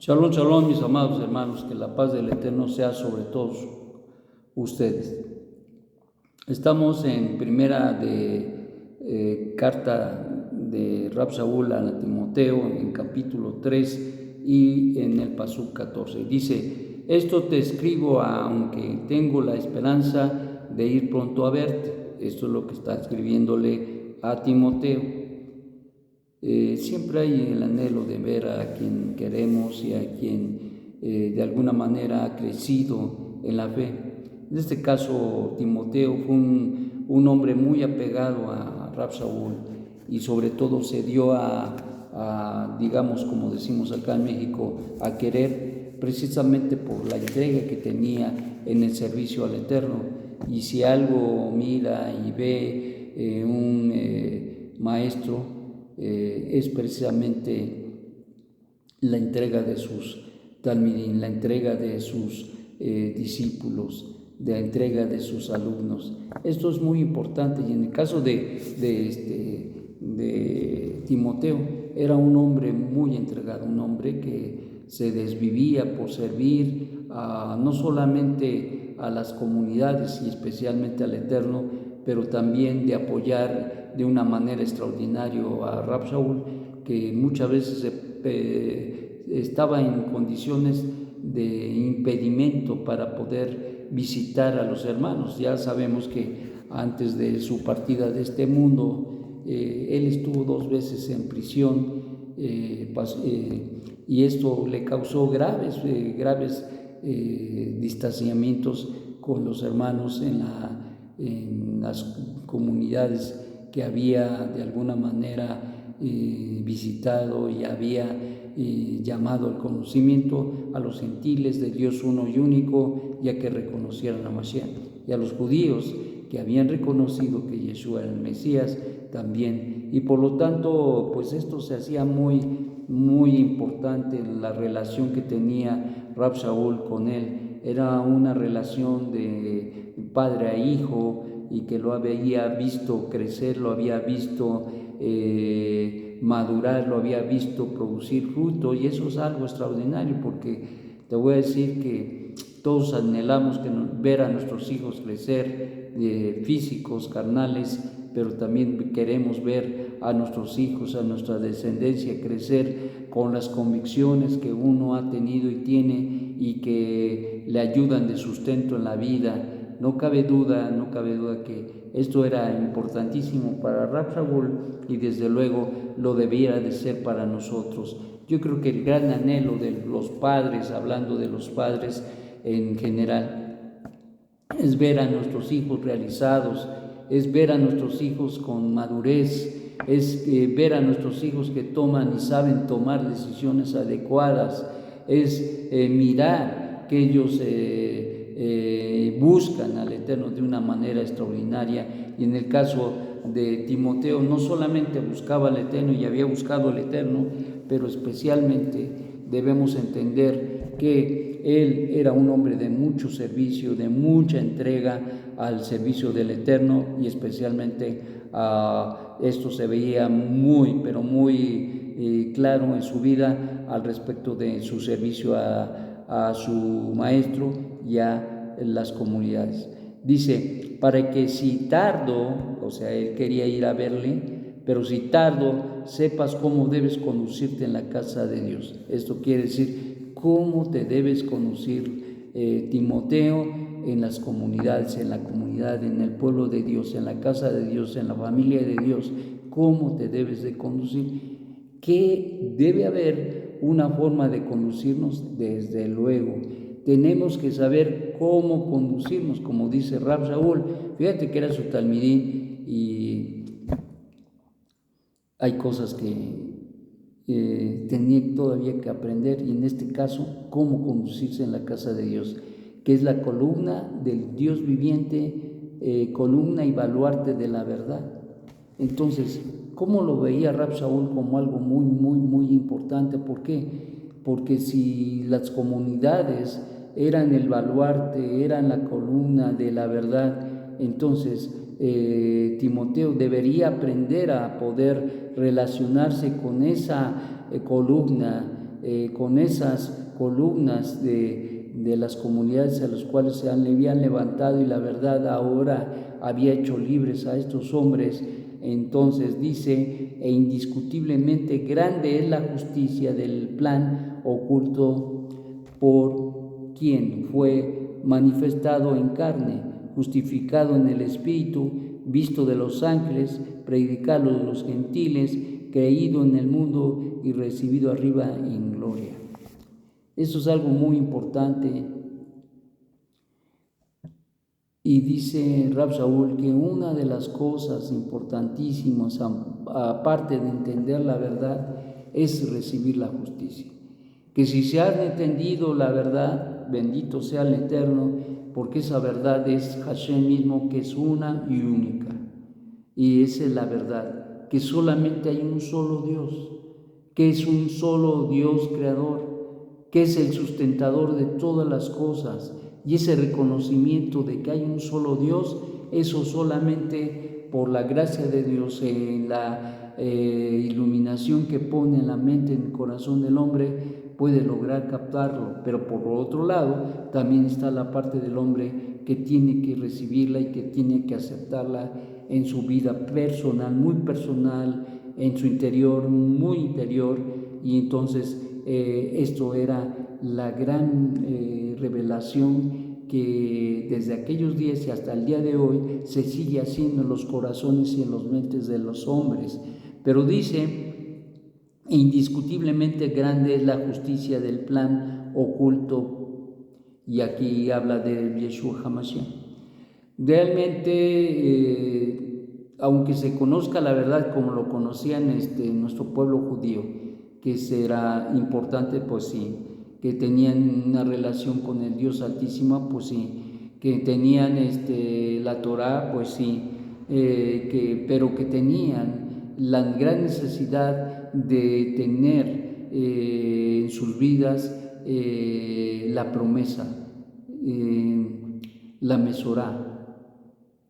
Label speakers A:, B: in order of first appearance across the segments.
A: Shalom, shalom, mis amados hermanos, que la paz del Eterno sea sobre todos ustedes. Estamos en primera carta de Rab Shaul a Timoteo, en capítulo 3 y en el pasuk 14. Dice: esto te escribo aunque tengo la esperanza de ir pronto a verte. Esto es lo que está escribiéndole a Timoteo. Siempre hay el anhelo de ver a quien queremos y a quien de alguna manera ha crecido en la fe. En este caso, Timoteo fue un hombre muy apegado a Rab Shaul y sobre todo se dio a, digamos, como decimos acá en México, a querer precisamente por la entrega que tenía en el servicio al Eterno. Y si algo mira y ve un maestro, es precisamente la entrega de sus talmidim, la entrega de sus discípulos, la entrega de sus alumnos. Esto es muy importante, y en el caso de Timoteo, era un hombre muy entregado, un hombre que se desvivía por servir no solamente a las comunidades y especialmente al Eterno, pero también de apoyar de una manera extraordinaria a Rab Shaul, que muchas veces estaba en condiciones de impedimento para poder visitar a los hermanos. Ya sabemos que antes de su partida de este mundo, él estuvo 2 veces en prisión, y esto le causó graves distanciamientos con los hermanos en las comunidades que había de alguna manera visitado y había llamado al conocimiento a los gentiles de Dios uno y único, ya que reconocieran a Mashiach, y a los judíos que habían reconocido que Yeshua era el Mesías también. Y por lo tanto, pues esto se hacía muy importante en la relación que tenía Rab Shaul con él. Era una relación de padre a hijo, y que lo había visto crecer, lo había visto madurar, lo había visto producir fruto, y eso es algo extraordinario, porque te voy a decir que todos anhelamos ver a nuestros hijos crecer, físicos, carnales, pero también queremos ver a nuestros hijos, a nuestra descendencia crecer con las convicciones que uno ha tenido y tiene, y que le ayudan de sustento en la vida. No cabe duda que esto era importantísimo para Rab Shaul, y desde luego lo debiera de ser para nosotros. Yo creo que el gran anhelo de los padres, hablando de los padres en general, es ver a nuestros hijos realizados, es ver a nuestros hijos con madurez, es ver a nuestros hijos que toman y saben tomar decisiones adecuadas, es mirar que ellos buscan al Eterno de una manera extraordinaria. Y en el caso de Timoteo, no solamente buscaba al Eterno y había buscado al Eterno, pero especialmente debemos entender que él era un hombre de mucho servicio, de mucha entrega al servicio del Eterno, y especialmente esto se veía muy claro en su vida al respecto de su servicio a su maestro y a las comunidades. Dice: para que si tardo, o sea, él quería ir a verle, pero si tardo, sepas cómo debes conducirte en la casa de Dios. Esto quiere decir cómo te debes conducir, Timoteo, en las comunidades, en la comunidad, en el pueblo de Dios, en la casa de Dios, en la familia de Dios. Cómo te debes de conducir. Que debe haber una forma de conducirnos, desde luego. Tenemos que saber cómo conducirnos, como dice Rab Shaul. Fíjate que era su talmidín, y hay cosas que tenía todavía que aprender, y en este caso, cómo conducirse en la casa de Dios, que es la columna del Dios viviente, columna y baluarte de la verdad. Entonces, ¿cómo lo veía Rab Shaul? Como algo muy importante. ¿Por qué? Porque si las comunidades eran el baluarte, eran la columna de la verdad, entonces Timoteo debería aprender a poder relacionarse con esa columna con esas columnas de las comunidades a las cuales se habían levantado, y la verdad ahora había hecho libres a estos hombres. Entonces dice: e indiscutiblemente grande es la justicia del plan oculto, por quien fue manifestado en carne, justificado en el Espíritu, visto de los ángeles, predicado de los gentiles, creído en el mundo y recibido arriba en gloria. Eso es algo muy importante. Y dice Rab Shaul que una de las cosas importantísimas, aparte de entender la verdad, es recibir la justicia. Que si se ha entendido la verdad, bendito sea el Eterno, porque esa verdad es Hashem mismo, que es una y única. Y esa es la verdad, que solamente hay un solo Dios, que es un solo Dios creador, que es el sustentador de todas las cosas. Y ese reconocimiento de que hay un solo Dios, eso solamente por la gracia de Dios, en la iluminación que pone en la mente, en el corazón del hombre, puede lograr captarlo. Pero por otro lado, también está la parte del hombre que tiene que recibirla y que tiene que aceptarla en su vida personal, muy personal, en su interior, muy interior. Y entonces esto era la gran revelación que desde aquellos días y hasta el día de hoy se sigue haciendo en los corazones y en las mentes de los hombres. Pero dice: indiscutiblemente grande es la justicia del plan oculto, y aquí habla de Yeshua HaMashiach. Realmente, aunque se conozca la verdad como lo conocían nuestro pueblo judío, que será importante, pues sí, que tenían una relación con el Dios Altísimo, pues sí, que tenían la Torah, pues sí, pero que tenían la gran necesidad de tener en sus vidas la promesa, la Mesorá,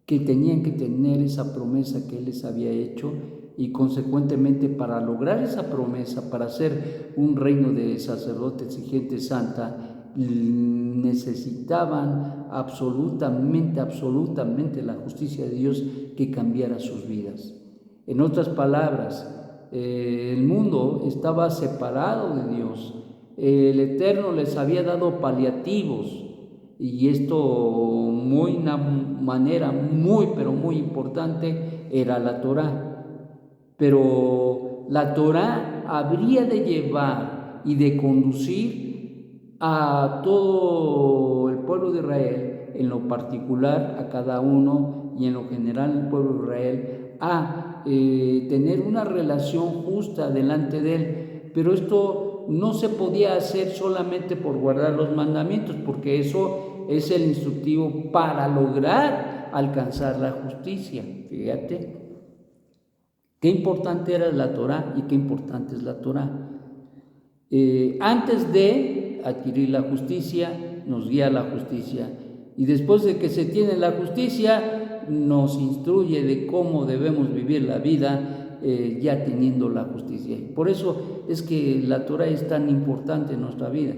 A: que tenían que tener esa promesa que Él les había hecho, y consecuentemente para lograr esa promesa, para ser un reino de sacerdotes y gente santa, necesitaban absolutamente la justicia de Dios que cambiara sus vidas. En otras palabras, el mundo estaba separado de Dios. El Eterno les había dado paliativos, y esto una manera muy, pero muy importante era la Torá. Pero la Torá habría de llevar y de conducir a todo el pueblo de Israel, en lo particular a cada uno y en lo general el pueblo de Israel, a tener una relación justa delante de Él. Pero esto no se podía hacer solamente por guardar los mandamientos, porque eso es el instructivo para lograr alcanzar la justicia. Fíjate qué importante era la Torá y qué importante es la Torá. Antes de adquirir la justicia, nos guía la justicia, y después de que se tiene la justicia, nos instruye de cómo debemos vivir la vida ya teniendo la justicia. Por eso es que la Torá es tan importante en nuestra vida.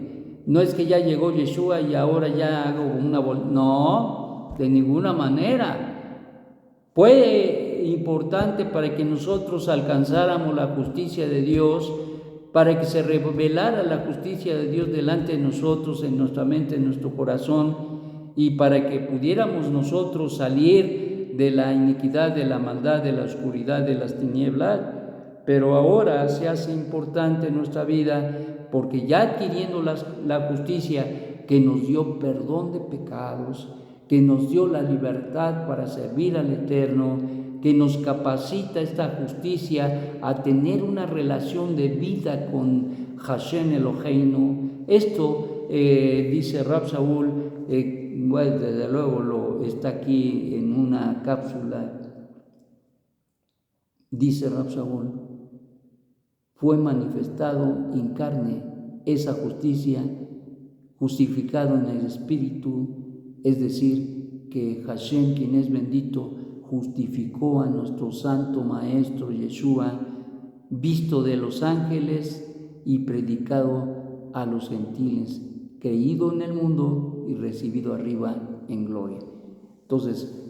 A: No es que ya llegó Yeshua y ahora ya hago una no, de ninguna manera. Fue importante para que nosotros alcanzáramos la justicia de Dios, para que se revelara la justicia de Dios delante de nosotros, en nuestra mente, en nuestro corazón, y para que pudiéramos nosotros salir de la iniquidad, de la maldad, de la oscuridad, de las tinieblas. Pero ahora se hace importante en nuestra vida, porque ya adquiriendo la justicia que nos dio perdón de pecados, que nos dio la libertad para servir al Eterno, que nos capacita esta justicia a tener una relación de vida con Hashem Eloheinu. Esto dice Rab Shaul, bueno, desde luego está aquí en una cápsula. Dice Rab Shaul: fue manifestado en carne esa justicia, justificado en el Espíritu, es decir, que Hashem, quien es bendito, justificó a nuestro santo maestro Yeshua, visto de los ángeles, y predicado a los gentiles, creído en el mundo y recibido arriba en gloria. Entonces,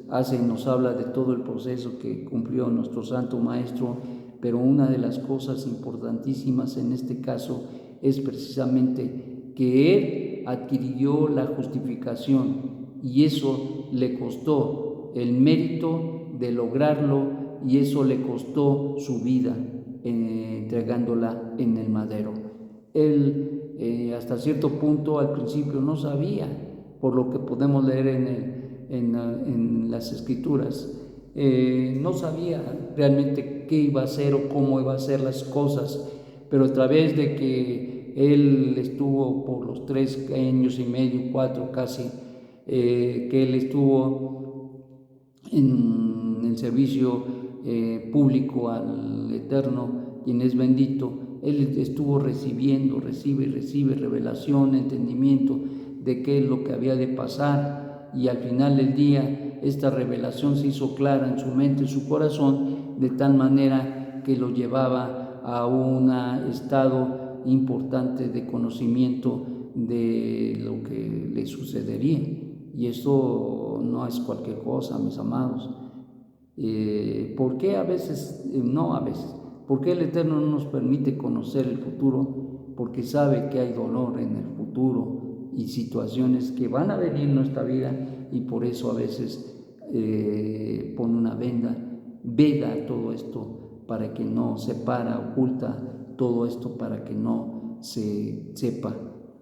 A: nos habla de todo el proceso que cumplió nuestro Santo Maestro, pero una de las cosas importantísimas en este caso es precisamente que Él adquirió la justificación y eso le costó el mérito de lograrlo y eso le costó su vida entregándola en el madero. Él hasta cierto punto al principio no sabía, por lo que podemos leer en las Escrituras, no sabía realmente qué iba a hacer o cómo iba a hacer las cosas, pero a través de que él estuvo por los 3 años y medio, 4 casi, que él estuvo en el servicio público al Eterno, quien es bendito, él estuvo recibe revelación, entendimiento de qué es lo que había de pasar, y al final del día esta revelación se hizo clara en su mente, en su corazón, de tal manera que lo llevaba a un estado importante de conocimiento de lo que le sucedería. Y esto no es cualquier cosa, mis amados. ¿Por qué a veces, no a veces, por qué el Eterno no nos permite conocer el futuro? Porque sabe que hay dolor en el futuro y situaciones que van a venir en nuestra vida, y por eso a veces pone una veda todo esto para que no separa, oculta todo esto para que no se sepa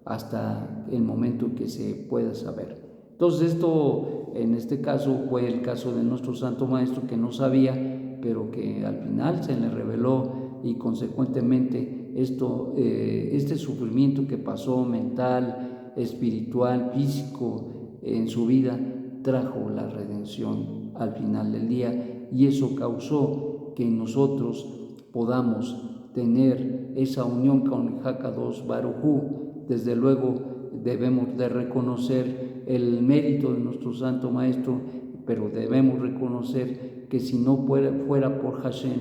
A: hasta el momento que se pueda saber. Entonces esto, en este caso, fue el caso de nuestro Santo Maestro, que no sabía, pero que al final se le reveló, y consecuentemente este sufrimiento que pasó mental, espiritual, físico en su vida, trajo la redención al final del día, y eso causó que nosotros podamos tener esa unión con el Hakadosh Baruj Hu. Desde luego debemos de reconocer el mérito de nuestro Santo Maestro, pero debemos reconocer que si no fuera por Hashem,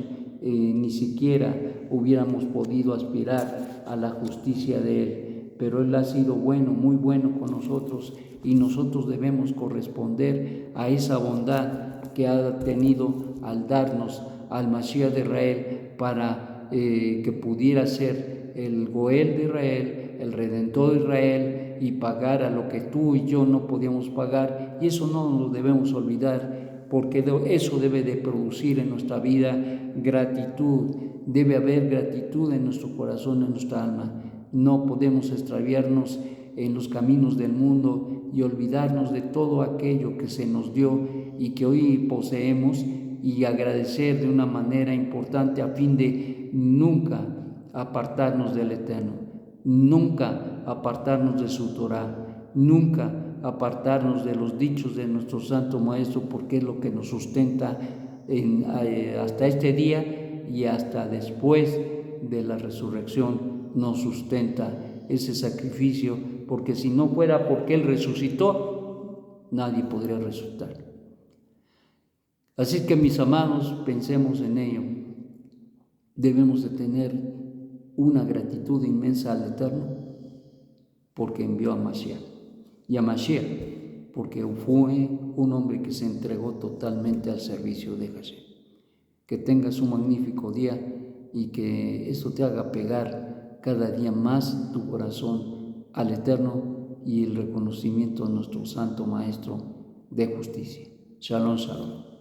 A: ni siquiera hubiéramos podido aspirar a la justicia de Él. Pero Él ha sido bueno, muy bueno con nosotros, y nosotros debemos corresponder a esa bondad que ha tenido al darnos al Mashiach de Israel para que pudiera ser el Goel de Israel, el Redentor de Israel, y pagar a lo que tú y yo no podíamos pagar. Y eso no lo debemos olvidar, porque eso debe de producir en nuestra vida gratitud. Debe haber gratitud en nuestro corazón, en nuestra alma. No podemos extraviarnos en los caminos del mundo y olvidarnos de todo aquello que se nos dio y que hoy poseemos, y agradecer de una manera importante a fin de nunca apartarnos del Eterno, nunca apartarnos de su Torah, nunca apartarnos de los dichos de nuestro Santo Maestro, porque es lo que nos sustenta hasta este día y hasta después de la resurrección. Nos sustenta ese sacrificio, porque si no fuera porque Él resucitó, nadie podría resucitar. Así que, mis amados, pensemos en ello. Debemos de tener una gratitud inmensa al Eterno, porque envió a Mashiach, y a Mashiach porque fue un hombre que se entregó totalmente al servicio de Hashem. Que tengas un magnífico día y que esto te haga pegar cada día más tu corazón al Eterno y el reconocimiento de nuestro Santo Maestro de justicia. Shalom, shalom.